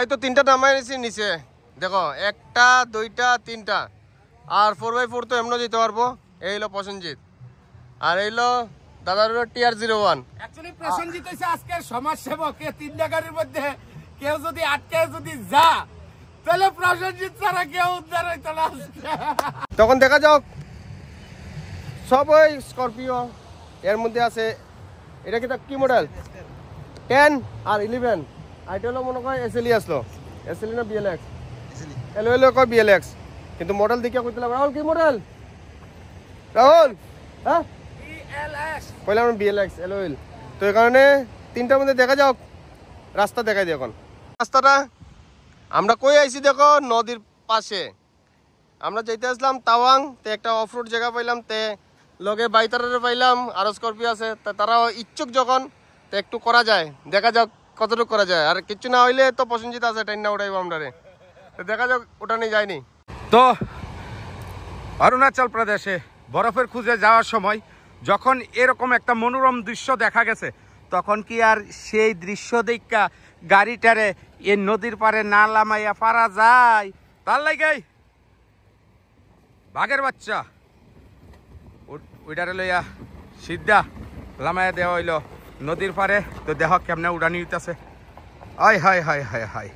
এই তো তিনটা নামাই নিছি নিচে দেখো, একটা দুইটা তিনটা, আর 4x4 তো এমনও যেতে পারবো। এই হলো প্রসেনজিৎ, আর এই হলো দাদার TR01। অ্যাকচুয়ালি প্রসেনজিৎ হইছে আজকের সমাজসেবক। এই তিনটা গাড়ির মধ্যে কেউ যদি আটকে যদি যা, তাহলে প্রসেনজিৎ ছাড়া কেউ উদ্ধার হইতো না। তখন দেখা যাক সব ওই স্করপিও। এর মধ্যে আছে এটা কি মডেল 10 আর 11, আর এটা হলো মনে হয় এসএলই আসলো, এসএলই না BLX, এলো এলো কয় BLX, কিন্তু মডেল দেখিয়া কইতে রাহুল কি মডেল রাহুল, হ্যাঁ কইলাম BLX এলোইল। তো এই কারণে তিনটার মধ্যে দেখা যাক, রাস্তা দেখাই দিই এখন। রাস্তাটা আমরা কই আইছি দেখো, নদীর পাশে আমরা যাইতে আসলাম তাওয়াং। তে একটা অফ রোড জায়গা পাইলাম, তে লগে বাইতারে পাইলাম, আরো স্করপিও আছে। তারাও ইচ্ছুক যখন, তো একটু করা যায়, দেখা যাক কতটুকু করা যায়। আর কিছু না হইলে তো প্রসেনজিৎ আছে, টাইম না উঠাইবো আমরা রে, তো দেখা যাক ওটা নিয়ে যায়নি। তো অরুণাচল প্রদেশে বরফের খুঁজে যাওয়ার সময় যখন এরকম একটা মনোরম দৃশ্য দেখা গেছে, তখন কি আর সেই দৃশ্য দেখা গাড়িটারে এই নদীর পারে না লামাইয়া পারা যায়? তার লাগে বাঘের বাচ্চা ওইটারে লইয়া সিদ্ধা লামাইয়া দেওয়া হইল নদীর পারে। তো দেহ কেমনে উড়ানি হইতেছে, আয় হায় হায় হায় হায়।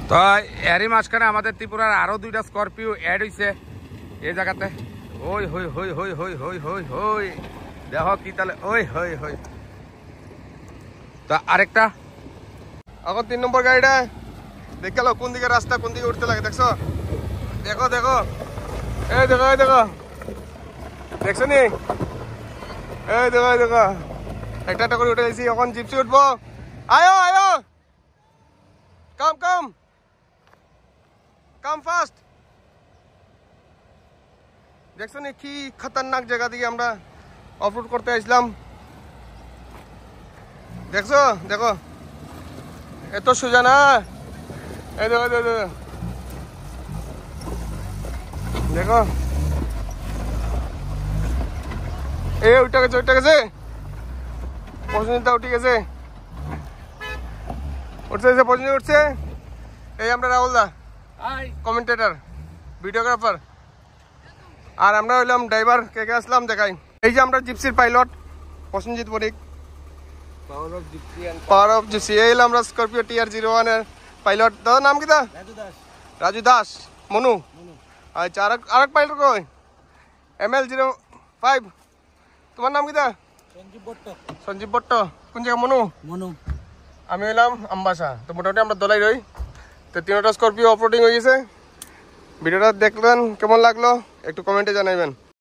তো এরই মাঝখানে আমাদের ত্রিপুরার আরো দুইটা স্করপিও অ্যাড হয়েছে এই জায়গাতে। ওই হই হই হই হই হই হই হই দেখ কি তাহলে, ওই হই হই। তা আরেকটা এখন 3 নম্বর গাড়িটা দেখ গেল কোন দিকে রাস্তা, কোন দিকে উঠতে লাগে দেখছো, দেখো দেখো, এই দেখো এই দেখো, দেখছো নি, এই দেখো এই দেখো, একটা একটা করে উঠে গেছি। এখন জিপসি উঠবো, আয়ো আয়ো, কাম কাম কাম ফাস্ট। দেখছো নি কি খতরনাক জায়গা দিকে আমরা অফরোড করতে আসলাম, দেখছো দেখো, এত সোজা না। এই দেখো দেখো দেখো, এ উঠে গেছে উঠে গেছে, প্রসেনজিৎ উঠে গেছে, উঠছে প্রসেনজিৎ উঠছে। এই আমরা রাহুল দা কমেন্টেটর ভিডিওগ্রাফার, আর আমরা হইলাম ড্রাইভার। কে কে আসলাম দেখাই। এই যে আমরা জিপসির pilot Prasenjit Banik, power of Gypsy. এই আমরা স্করপিও TR01 এর পাইলট। দাদার নাম কি? রাজু দাস, মনু। আচ্ছা, আরেক পাইলট কই? ML05। তোমার নাম কি? সঞ্জীব ভট্ট। কোন জায়গা? মনু। আমি হইলাম আম্বাসা। তো মোটামুটি আমরা দলাই রই। তো 3টা স্করপিও অফরোডিং হয়ে গেছে। ভিডিওটা দেখলেন, কেমন লাগলো একটু কমেন্টে জানাইবেন।